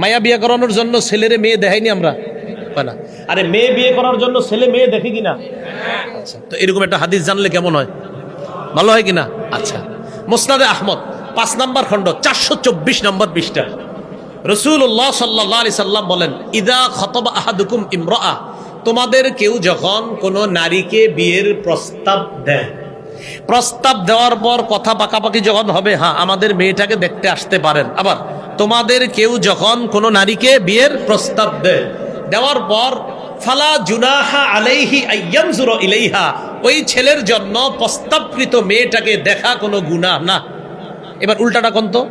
মায়া বিয়ে করানোর জন্য ছেলেরে মেয়ে দেখাইনি আমরা না? আরে মেয়ে বিয়ে করার জন্য ছেলে মেয়ে দেখে কিনা? আচ্ছা, তো এরকম একটা হাদিস জানলে কেমন হয়? ভালো হয় কিনা? আচ্ছা, মুসনাদে আহমদ 5 নম্বর খণ্ড 424 নম্বর পৃষ্ঠা রাসূলুল্লাহ সাল্লাল্লাহু আলাইহি সাল্লাম বলেন, ইদা খাতাবা আহাদুকুম ইমরাআ, তোমাদের কেউ যখন কোনো নারীকে বিয়ের প্রস্তাব দেয়, প্রস্তাব দেওয়ার পর কথা পাকাপাকি যখন হবে, হ্যাঁ আমাদের মেয়েটাকে দেখতে আসতে পারেন। আবার তোমাদের কেউ যখন কোনো নারীকে বিয়ের প্রস্তাব দেয়, দেওয়ার পর ফালা জুনাহা আলাইহি আইয়ানজুরা ইলাইহা, ওই ছেলের জন্য প্রস্তাবকৃত মেয়েটাকে দেখা কোনো গুনাহ না। এবার উল্টাটা কোন তো,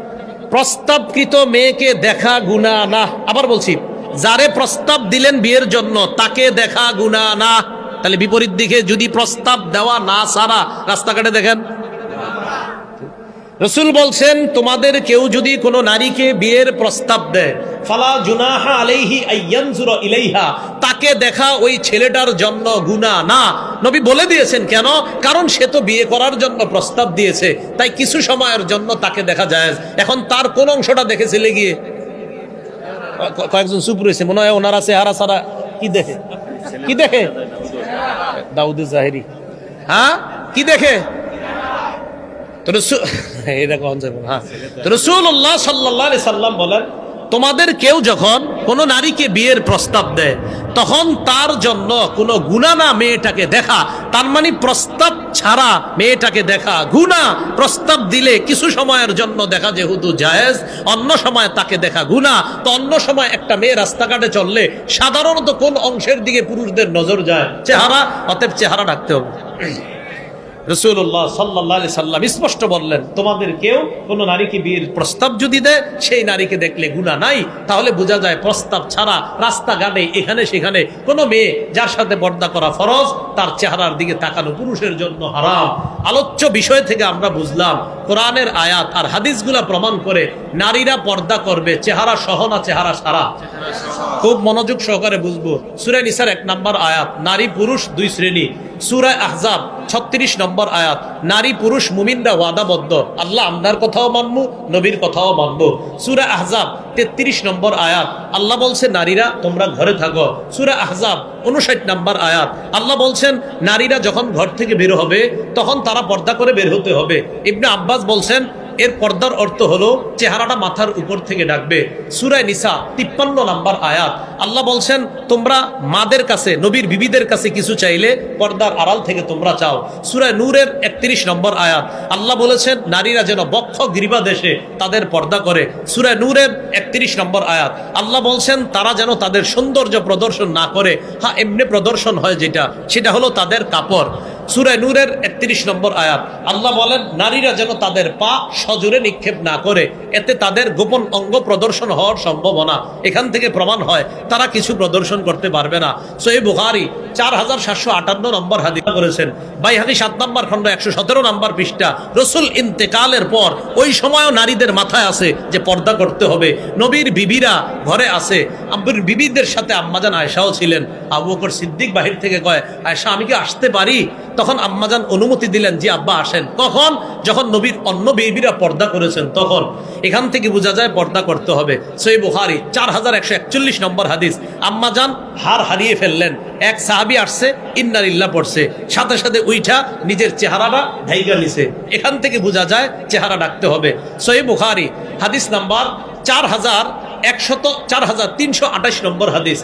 প্রস্তাবকৃত মেয়েকে দেখা গুনাহ না। আবার বলছি, যারে প্রস্তাব দিলেন বিয়ের জন্য তাকে দেখা গুনাহ না। তাহলে বিপরীত দিকে যদি প্রস্তাব দেওয়া না সারা রাস্তাঘাটে দেখেন, রাসূল বলছেন তোমাদের কেউ যদি কোনো নারীকে বিয়ের প্রস্তাব দেয়, ফালা জুনাহা আলাইহি আইয়ানজুরা ইলাইহা, তাকে দেখা ওই ছেলেটার জন্য গুনাহ না। নবী বলে দিয়েছেন কেন? কারণ সে তো বিয়ে করার জন্য প্রস্তাব দিয়েছে, তাই কিছু সময়ের জন্য তাকে দেখা যায়। এখন তার কোন অংশটা দেখে ছেলে গিয়ে কয়েকজন চুপ রয়েছে, মনে হয় ওনারা চেহারা ছাড়া কি দেখে? কি দেখে? দাউদে জাহেরি, হ্যাঁ কি দেখে? রাসূলুল্লাহ সাল্লাল্লাহু আলাইহি সাল্লাম বলেন, তোমাদের কেউ যখন কোন নারীকে বিয়ের প্রস্তাব দেয় তখন তার জন্য কোনো গুনাহ না মেয়েটাকে দেখা। তার মানে প্রস্তাব ছাড়া মেয়েটাকে দেখা গুনাহ, প্রস্তাব দিলে কিছু সময়ের জন্য দেখা যেহেতু জায়েজ, অন্য সময় তাকে দেখা গুনাহ। তো অন্য সময় একটা মেয়ে রাস্তাঘাটে চললে সাধারণত কোন অংশের দিকে পুরুষদের নজর যায়? চেহারা, অতএব চেহারা রাখতে হবে। রাসূলুল্লাহ সাল্লাল্লাহু আলাইহি সাল্লাম স্পষ্ট বললেন, তোমাদের কেউ কোন নারীকে বিয়ের প্রস্তাব যদি দেয় সেই নারীকে দেখলে গুনাহ নাই। তাহলে বোঝা যায় প্রস্তাব ছাড়া রাস্তাঘাটে এখানে সেখানে কোন মেয়ে যার সাথে পর্দা করা ফরজ, তার চেহারার দিকে তাকানো পুরুষের জন্য হারাম। আলোচ্য বিষয় থেকে আমরা বুঝলাম কোরআনের আয়াত আর হাদিসগুলা প্রমাণ করে নারীরা পর্দা করবে চেহারা সহ না চেহারা সারা। খুব মনোযোগ সহকারে বুঝবো। সূরা নিসার 1 নম্বর আয়াত, নারী পুরুষ 2 শ্রেণী। সূরা আহজাব 36 নম্বর আয়াত, নারী পুরুষ মুমিনরা ওয়াদাবদ্ধ, আল্লাহ আমরার কথাও মানবো, নবীর কথাও মানবো। সূরা আহজাব 33 নম্বর আয়াত, আল্লাহ বলছে নারীরা তোমরা ঘরে থাকো। সূরা আহজাব 59 নম্বর আয়াত, আল্লাহ বলছেন নারীরা যখন ঘর থেকে বের হবে তখন তারা পর্দা করে বের হতে হবে। ইবনে আব্বাস বলছেন এর পর্দার অর্থ হলো চেহারাটা মাথার উপর থেকে ঢাকবে। সূরা নিসা 53 নম্বর আয়াত, আল্লাহ বলছেন তোমরা মাদের কাছে, নবীর বিবিদের কাছে কিছু চাইলে পর্দার আড়াল থেকে তোমরা চাও। সূরা নূরের 31 নম্বর আয়াত, আল্লাহ বলেছেন নারীরা যেন বক্ষ গ্রীবা দেশে তাদের পর্দা করে। সূরা নূরের 31 নম্বর আয়াত, আল্লাহ বলছেন তারা যেন তাদের সৌন্দর্য প্রদর্শন না করে, হ্যাঁ এমনি প্রদর্শন হয় যেটা, সেটা হলো তাদের কাপড়। সূরা নূরের 31 নম্বর আয়াত, আল্লাহ বলেন নারীরা যেন তাদের পা সজোরে নিক্ষেপ না করে, এতে তাদের গোপন অঙ্গ প্রদর্শন হওয়ার সম্ভাবনা। এখান থেকে প্রমাণ হয় তারা কিছু প্রদর্শন করতে পারবে না। সহিহ বুখারী 4758 নম্বর হাদিস করেছেন। বাইহাকী 7 নম্বর খণ্ড 117 নম্বর পৃষ্ঠা, রাসূল ইন্তেকালের পর ওই সময়ও নারীদের মাথায় আছে যে পর্দা করতে হবে। নবীর বিবিরা ঘরে আছে, আব্বুর বিবিদের সাথে আম্মাজান আয়েশাও ছিলেন। আবু বকর সিদ্দিক বাহির থেকে কয়, আয়েশা আমি কি আসতে পারি? তখন আম্মাজান অনুমতি দিলেন, জি আব্বা আসেন। কখন? যখন নবীর অন্য বিবিরা পর্দা করেছেন তখন। এখান থেকে বোঝা যায় পর্দা করতে হবে। সহিহ বুখারী 4141 নম্বর হাদিস, আম্মাজান হার হারিয়ে ফেললেন, এক সাহাবী আসছে ইন্না লিল্লাহ পড়ছে, সাথে সাথে উইঠা নিজের চেহারাটা ঢাইকা নিছে। এখান থেকে বোঝা যায় চেহারা ডাকতে হবে। সহিহ বুখারী হাদিস নাম্বার 4328 নম্বর হাদিস,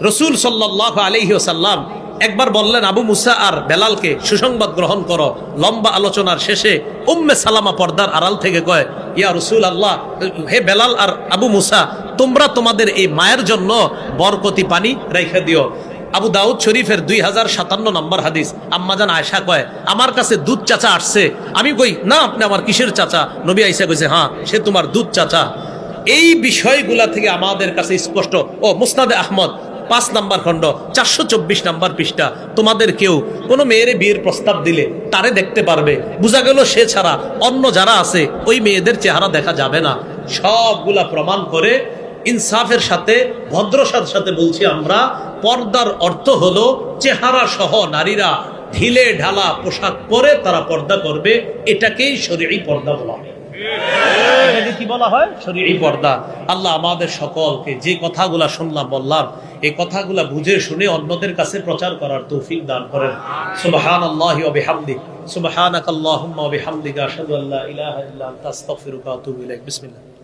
রাসূল সাল্লাল্লাহু আলাইহি ওয়াসাল্লাম একবার বললেন আবু মুসা আর বেলালকে সুসংবাদ গ্রহণ করো। লম্বা আলোচনার শেষে উম্মে সালামা পর্দার আড়াল থেকে কয়, ইয়া রাসূলুল্লাহ, হে বেলাল আর আবু মুসা, তোমরা তোমাদের এই মায়ের জন্য বরকতি পানি রেখে দিও। আবু দাউদ শরীফের 2057 নম্বর হাদিস, আম্মাজান আয়েশা কয় আমার কাছে দুধ চাচা আসছে। আমি কই না, আপনি আমার কিসের চাচা? নবী আয়েশা কইছে হ্যাঁ সে তোমার দুধ চাচা। এই বিষয়গুলা থেকে আমাদের কাছে স্পষ্ট। ও মুসনাদে আহমদ 5 নম্বর খণ্ড 424 নম্বর পৃষ্ঠা, তোমাদের কেউ কোনো মেয়ের বিয়ের প্রস্তাব দিলে তারে দেখতে পারবে, বোঝা গেল সে ছাড়া অন্য যারা আছে ওই মেয়েদের চেহারা দেখা যাবে না। সবগুলা প্রমাণ করে ইনসাফের সাথে ভদ্রতার সাথে বলছি আমরা, পর্দার অর্থ হলো চেহারা সহ নারীরা ঢিলে ঢালা পোশাক পরে তারা পর্দা করবে, এটাকেই শরীয়ী পর্দা বলা হয়। এটাকে কি বলা হয়? শরীয়ী পর্দা। আল্লাহ আমাদের সকলকে যে কথাগুলা শুনলাম বললাম এই কথাগুলা বুঝে শুনে অন্যদের কাছে প্রচার করার তৌফিক দান করেন। সুবহানাল্লাহি ওয়া বিহামদিহি সুবহানাকাল্লাহুম্মা ওয়া বিহামদিকা আশহাদু আল্লা ইলাহা ইল্লা আনতা আস্তাগফিরুকা ওয়া আতুবু ইলাইক। বিসমিল্লাহ।